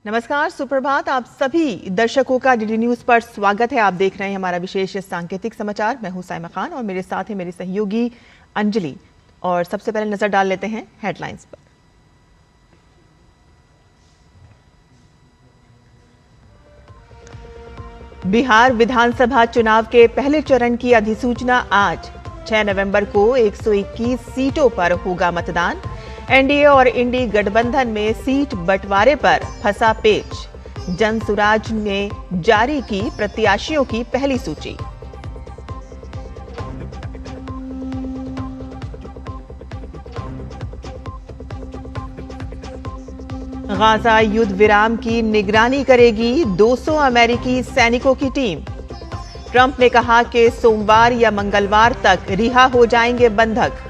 नमस्कार, सुप्रभात। आप सभी दर्शकों का डीडी न्यूज पर स्वागत है। आप देख रहे हैं हमारा विशेष सांकेतिक समाचार। मैं हूं साइमा खान और मेरे साथ है मेरी सहयोगी अंजलि। और सबसे पहले नजर डाल लेते हैं हेडलाइंस पर। बिहार विधानसभा चुनाव के पहले चरण की अधिसूचना आज। 6 नवंबर को 121 सीटों पर होगा मतदान। एनडीए और इंडी गठबंधन में सीट बंटवारे पर फंसा पेच। जनसुराज ने जारी की प्रत्याशियों की पहली सूची। गाजा युद्ध विराम की निगरानी करेगी 200 अमेरिकी सैनिकों की टीम। ट्रंप ने कहा कि सोमवार या मंगलवार तक रिहा हो जाएंगे बंधक।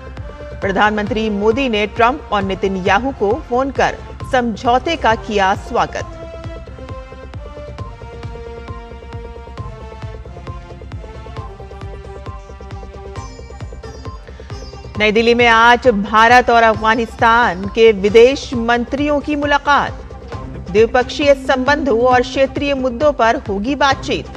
प्रधानमंत्री मोदी ने ट्रंप और नेतन्याहू को फोन कर समझौते का किया स्वागत। नई दिल्ली में आज भारत और अफगानिस्तान के विदेश मंत्रियों की मुलाकात। द्विपक्षीय संबंधों और क्षेत्रीय मुद्दों पर होगी बातचीत।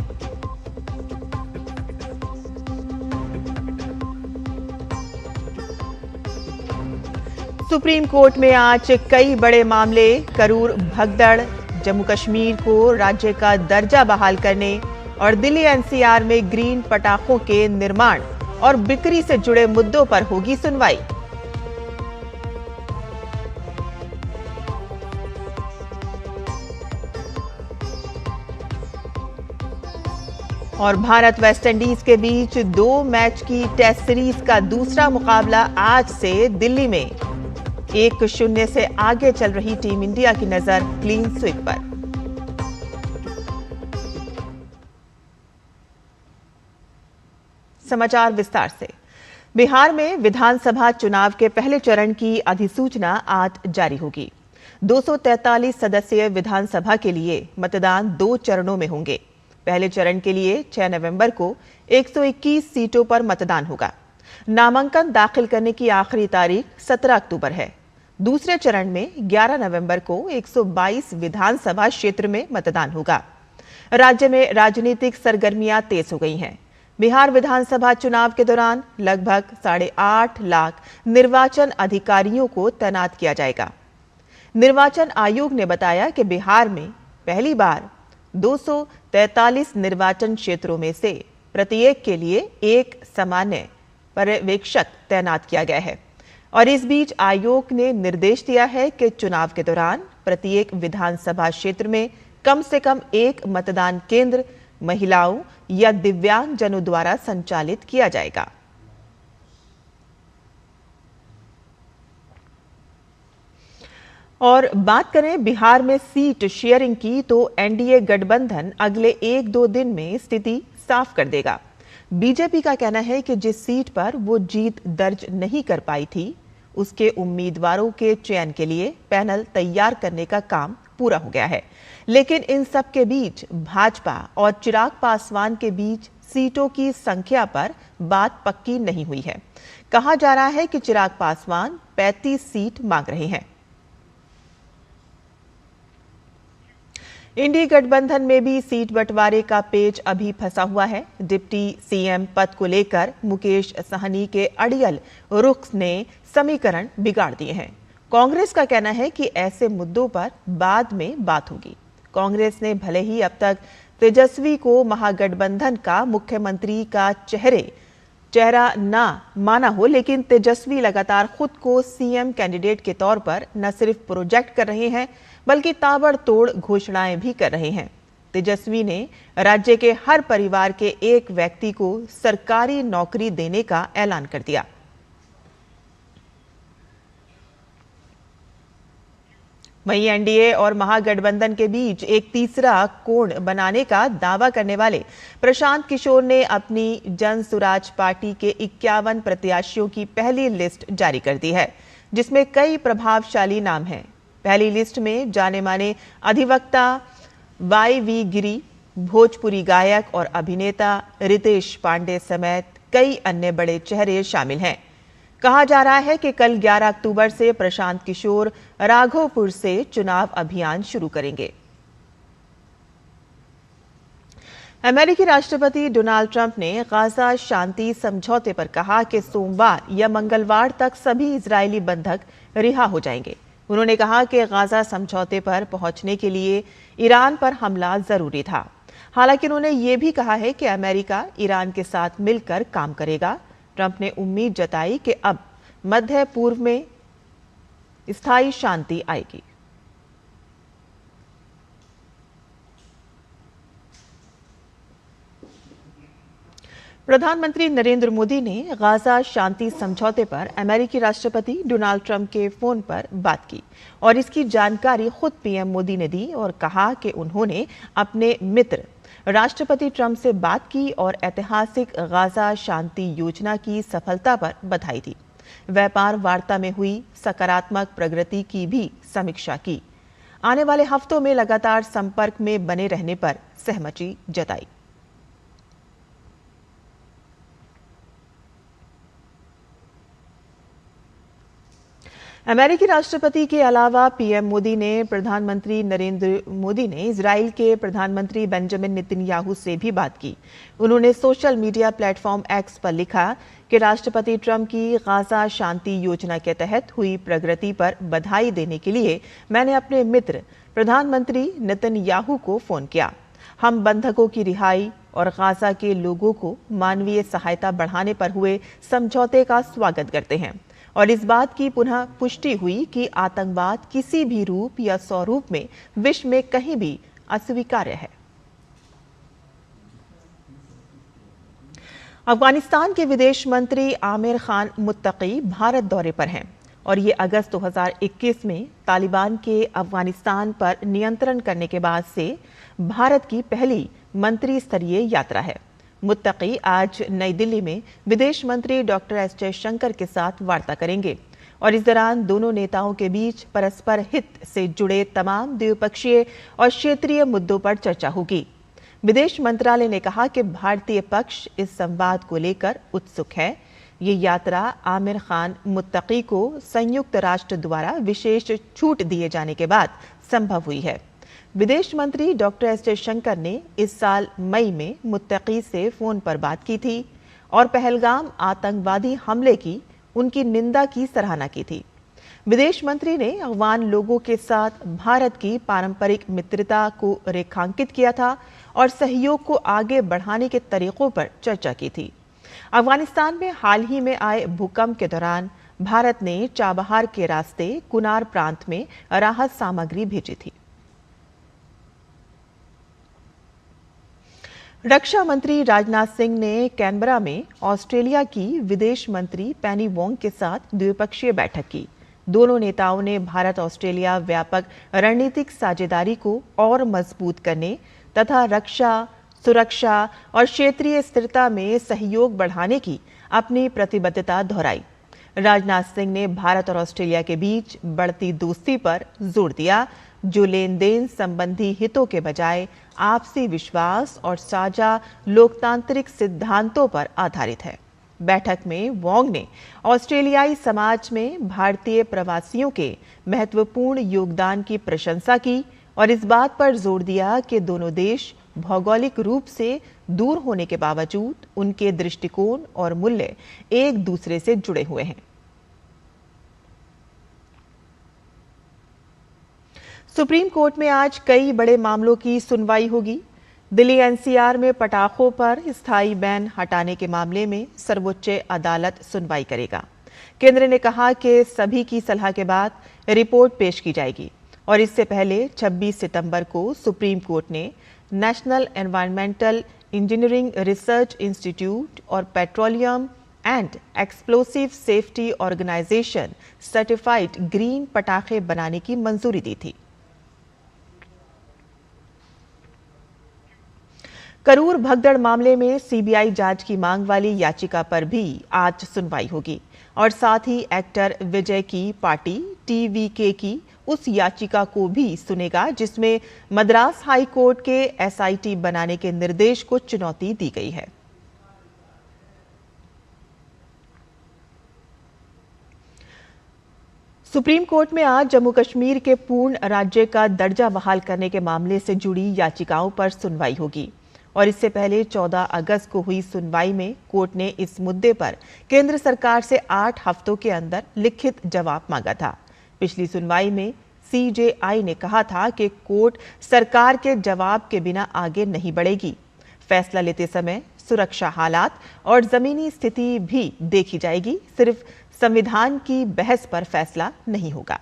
सुप्रीम कोर्ट में आज कई बड़े मामले। करूर भगदड़, जम्मू कश्मीर को राज्य का दर्जा बहाल करने और दिल्ली एनसीआर में ग्रीन पटाखों के निर्माण और बिक्री से जुड़े मुद्दों पर होगी सुनवाई। और भारत वेस्टइंडीज के बीच 2 मैच की टेस्ट सीरीज का दूसरा मुकाबला आज से दिल्ली में। 1-0 से आगे चल रही टीम इंडिया की नजर क्लीन स्वीप पर। समाचार विस्तार से। बिहार में विधानसभा चुनाव के पहले चरण की अधिसूचना आज जारी होगी। 243 सदस्यीय विधानसभा के लिए मतदान 2 चरणों में होंगे। पहले चरण के लिए 6 नवंबर को 121 सीटों पर मतदान होगा। नामांकन दाखिल करने की आखिरी तारीख 17 अक्टूबर है। दूसरे चरण में 11 नवंबर को 122 विधानसभा क्षेत्र में मतदान होगा। राज्य में राजनीतिक सरगर्मियां तेज हो गई हैं। बिहार विधानसभा चुनाव के दौरान लगभग 8.5 लाख निर्वाचन अधिकारियों को तैनात किया जाएगा। निर्वाचन आयोग ने बताया कि बिहार में पहली बार 243 निर्वाचन क्षेत्रों में से प्रत्येक के लिए एक सामान्य पर्यवेक्षक तैनात किया गया है। और इस बीच आयोग ने निर्देश दिया है कि चुनाव के दौरान प्रत्येक विधानसभा क्षेत्र में कम से कम एक मतदान केंद्र महिलाओं या दिव्यांगजनों द्वारा संचालित किया जाएगा। और बात करें बिहार में सीट शेयरिंग की, तो एनडीए गठबंधन अगले 1-2 दिन में स्थिति साफ कर देगा। बीजेपी का कहना है कि जिस सीट पर वो जीत दर्ज नहीं कर पाई थी, उसके उम्मीदवारों के चयन के लिए पैनल तैयार करने का काम पूरा हो गया है। लेकिन इन सब के बीच भाजपा और चिराग पासवान के बीच सीटों की संख्या पर बात पक्की नहीं हुई है। कहा जा रहा है कि चिराग पासवान 35 सीट मांग रहे हैं। इंडी गठबंधन में भी सीट बंटवारे का पेच अभी फंसा हुआ है। डिप्टी सीएम पद को लेकर मुकेश सहनी के अड़ियल रुख ने समीकरण बिगाड़ दिए हैं। कांग्रेस का कहना है कि ऐसे मुद्दों पर बाद में बात होगी। कांग्रेस ने भले ही अब तक तेजस्वी को महागठबंधन का मुख्यमंत्री का चेहरा ना माना हो, लेकिन तेजस्वी लगातार खुद को सीएम कैंडिडेट के तौर पर न सिर्फ प्रोजेक्ट कर रहे हैं बल्कि ताबड़तोड़ घोषणाएं भी कर रहे हैं। तेजस्वी ने राज्य के हर परिवार के एक व्यक्ति को सरकारी नौकरी देने का ऐलान कर दिया। वहीं एनडीए और महागठबंधन के बीच एक तीसरा कोण बनाने का दावा करने वाले प्रशांत किशोर ने अपनी जनसुराज पार्टी के 51 प्रत्याशियों की पहली लिस्ट जारी कर दी है, जिसमें कई प्रभावशाली नाम हैं। पहली लिस्ट में जाने माने अधिवक्ता वाई.वी. गिरी, भोजपुरी गायक और अभिनेता रितेश पांडे समेत कई अन्य बड़े चेहरे शामिल हैं। कहा जा रहा है कि कल 11 अक्टूबर से प्रशांत किशोर राघोपुर से चुनाव अभियान शुरू करेंगे। अमेरिकी राष्ट्रपति डोनाल्ड ट्रंप ने गाजा शांति समझौते पर कहा कि सोमवार या मंगलवार तक सभी इजरायली बंधक रिहा हो जाएंगे। उन्होंने कहा कि गाजा समझौते पर पहुंचने के लिए ईरान पर हमला जरूरी था। हालांकि उन्होंने ये भी कहा है कि अमेरिका ईरान के साथ मिलकर काम करेगा। ट्रंप ने उम्मीद जताई कि अब मध्य पूर्व में स्थायी शांति आएगी। प्रधानमंत्री नरेंद्र मोदी ने गाजा शांति समझौते पर अमेरिकी राष्ट्रपति डोनाल्ड ट्रंप के फोन पर बात की और इसकी जानकारी खुद पीएम मोदी ने दी और कहा कि उन्होंने अपने मित्र राष्ट्रपति ट्रंप से बात की और ऐतिहासिक गाजा शांति योजना की सफलता पर बधाई दी। व्यापार वार्ता में हुई सकारात्मक प्रगति की भी समीक्षा की। आने वाले हफ्तों में लगातार संपर्क में बने रहने पर सहमति जताई। अमेरिकी राष्ट्रपति के अलावा पीएम मोदी ने प्रधानमंत्री नरेंद्र मोदी ने इजराइल के प्रधानमंत्री बेंजामिन नेतन्याहू से भी बात की। उन्होंने सोशल मीडिया प्लेटफॉर्म एक्स पर लिखा कि राष्ट्रपति ट्रंप की गाजा शांति योजना के तहत हुई प्रगति पर बधाई देने के लिए मैंने अपने मित्र प्रधानमंत्री नेतन्याहू को फोन किया। हम बंधकों की रिहाई और गाजा के लोगों को मानवीय सहायता बढ़ाने पर हुए समझौते का स्वागत करते हैं और इस बात की पुनः पुष्टि हुई कि आतंकवाद किसी भी रूप या स्वरूप में विश्व में कहीं भी अस्वीकार्य है। अफगानिस्तान के विदेश मंत्री आमिर खान मुत्तकी भारत दौरे पर हैं और ये अगस्त 2021 में तालिबान के अफगानिस्तान पर नियंत्रण करने के बाद से भारत की पहली मंत्री स्तरीय यात्रा है। मुत्तकी आज नई दिल्ली में विदेश मंत्री डॉक्टर एस जयशंकर के साथ वार्ता करेंगे और इस दौरान दोनों नेताओं के बीच परस्पर हित से जुड़े तमाम द्विपक्षीय और क्षेत्रीय मुद्दों पर चर्चा होगी। विदेश मंत्रालय ने कहा कि भारतीय पक्ष इस संवाद को लेकर उत्सुक है। ये यात्रा आमिर खान मुत्तकी को संयुक्त राष्ट्र द्वारा विशेष छूट दिए जाने के बाद संभव हुई है। विदेश मंत्री डॉक्टर एस जयशंकर ने इस साल मई में मुत्तकी से फोन पर बात की थी और पहलगाम आतंकवादी हमले की उनकी निंदा की सराहना की थी। विदेश मंत्री ने अफगान लोगों के साथ भारत की पारंपरिक मित्रता को रेखांकित किया था और सहयोग को आगे बढ़ाने के तरीकों पर चर्चा की थी। अफगानिस्तान में हाल ही में आए भूकंप के दौरान भारत ने चाबहार के रास्ते कुनार प्रांत में राहत सामग्री भेजी थी। रक्षा मंत्री राजनाथ सिंह ने कैनबरा में ऑस्ट्रेलिया की विदेश मंत्री पेनी वोंग के साथ द्विपक्षीय बैठक की। दोनों नेताओं ने भारत ऑस्ट्रेलिया व्यापक रणनीतिक साझेदारी को और मजबूत करने तथा रक्षा, सुरक्षा और क्षेत्रीय स्थिरता में सहयोग बढ़ाने की अपनी प्रतिबद्धता दोहराई। राजनाथ सिंह ने भारत और ऑस्ट्रेलिया के बीच बढ़ती दोस्ती पर जोर दिया, जो लेन देन संबंधी हितों के बजाय आपसी विश्वास और साझा लोकतांत्रिक सिद्धांतों पर आधारित है। बैठक में वोंग ने ऑस्ट्रेलियाई समाज में भारतीय प्रवासियों के महत्वपूर्ण योगदान की प्रशंसा की और इस बात पर जोर दिया कि दोनों देश भौगोलिक रूप से दूर होने के बावजूद उनके दृष्टिकोण और मूल्य एक दूसरे से जुड़े हुए हैं। सुप्रीम कोर्ट में आज कई बड़े मामलों की सुनवाई होगी। दिल्ली एनसीआर में पटाखों पर स्थायी बैन हटाने के मामले में सर्वोच्च अदालत सुनवाई करेगा। केंद्र ने कहा कि सभी की सलाह के बाद रिपोर्ट पेश की जाएगी और इससे पहले 26 सितंबर को सुप्रीम कोर्ट ने national environmental engineering research institute और petroleum and explosive safety organisation certified green पटाखे बनाने की मंजूरी दी थी। करूर भगदड़ मामले में सीबीआई जांच की मांग वाली याचिका पर भी आज सुनवाई होगी और साथ ही एक्टर विजय की पार्टी टीवीके की उस याचिका को भी सुनेगा जिसमें मद्रास हाई कोर्ट के एसआईटी बनाने के निर्देश को चुनौती दी गई है। सुप्रीम कोर्ट में आज जम्मू कश्मीर के पूर्ण राज्य का दर्जा बहाल करने के मामले से जुड़ी याचिकाओं पर सुनवाई होगी और इससे पहले 14 अगस्त को हुई सुनवाई में कोर्ट ने इस मुद्दे पर केंद्र सरकार से 8 हफ्तों के अंदर लिखित जवाब मांगा था। पिछली सुनवाई में सीजेआई ने कहा था कि कोर्ट सरकार के जवाब के बिना आगे नहीं बढ़ेगी। फैसला लेते समय सुरक्षा हालात और जमीनी स्थिति भी देखी जाएगी, सिर्फ संविधान की बहस पर फैसला नहीं होगा।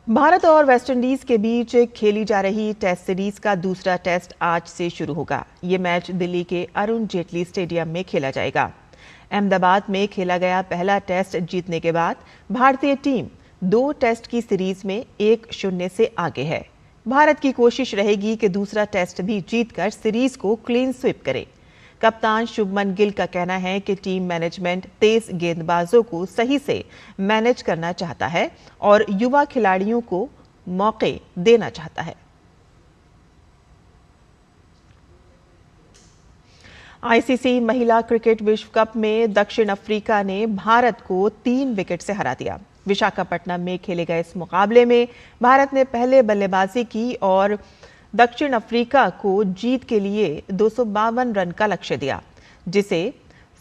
भारत और वेस्टइंडीज के बीच खेली जा रही टेस्ट सीरीज का दूसरा टेस्ट आज से शुरू होगा। ये मैच दिल्ली के अरुण जेटली स्टेडियम में खेला जाएगा। अहमदाबाद में खेला गया पहला टेस्ट जीतने के बाद भारतीय टीम 2 टेस्ट की सीरीज में 1-0 से आगे है। भारत की कोशिश रहेगी कि दूसरा टेस्ट भी जीतकर सीरीज को क्लीन स्वीप करे। कप्तान शुभमन गिल का कहना है कि टीम मैनेजमेंट तेज गेंदबाजों को सही से मैनेज करना चाहता है और युवा खिलाड़ियों को मौके देना चाहता है। आईसीसी महिला क्रिकेट विश्व कप में दक्षिण अफ्रीका ने भारत को 3 विकेट से हरा दिया। विशाखापट्टनम में खेले गए इस मुकाबले में भारत ने पहले बल्लेबाजी की और दक्षिण अफ्रीका को जीत के लिए 252 रन का लक्ष्य दिया, जिसे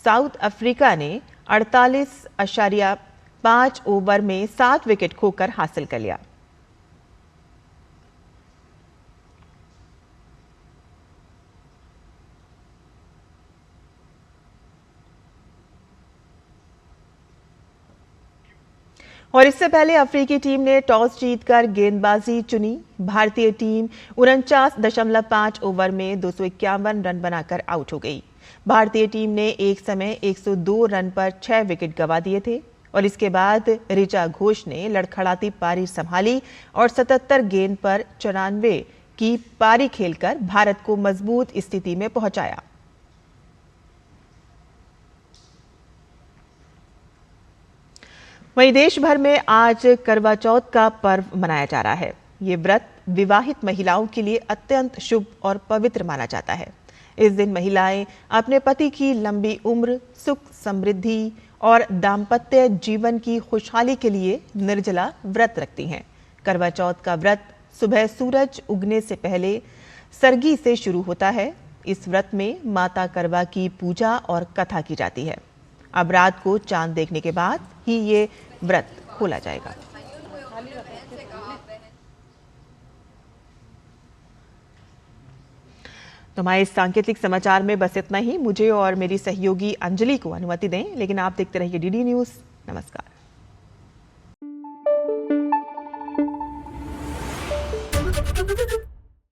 साउथ अफ्रीका ने 48.5 ओवर में 7 विकेट खोकर हासिल कर लिया। और इससे पहले अफ्रीकी टीम ने टॉस जीतकर गेंदबाजी चुनी। भारतीय टीम 49.5 ओवर में 251 रन बनाकर आउट हो गई। भारतीय टीम ने एक समय 102 रन पर 6 विकेट गंवा दिए थे और इसके बाद ऋचा घोष ने लड़खड़ाती पारी संभाली और 77 गेंद पर 94 की पारी खेलकर भारत को मजबूत स्थिति में पहुंचाया। वहीं देश भर में आज करवा चौथ का पर्व मनाया जा रहा है। ये व्रत विवाहित महिलाओं के लिए अत्यंत शुभ और पवित्र माना जाता है। इस दिन महिलाएं अपने पति की लंबी उम्र, सुख समृद्धि और दाम्पत्य जीवन की खुशहाली के लिए निर्जला व्रत रखती हैं। करवा चौथ का व्रत सुबह सूरज उगने से पहले सरगी से शुरू होता है। इस व्रत में माता करवा की पूजा और कथा की जाती है। अब रात को चांद देखने के बाद ही ये व्रत खोला जाएगा। तो हमारे इस सांकेतिक समाचार में बस इतना ही। मुझे और मेरी सहयोगी अंजलि को अनुमति दें, लेकिन आप देखते रहिए डीडी न्यूज़। नमस्कार।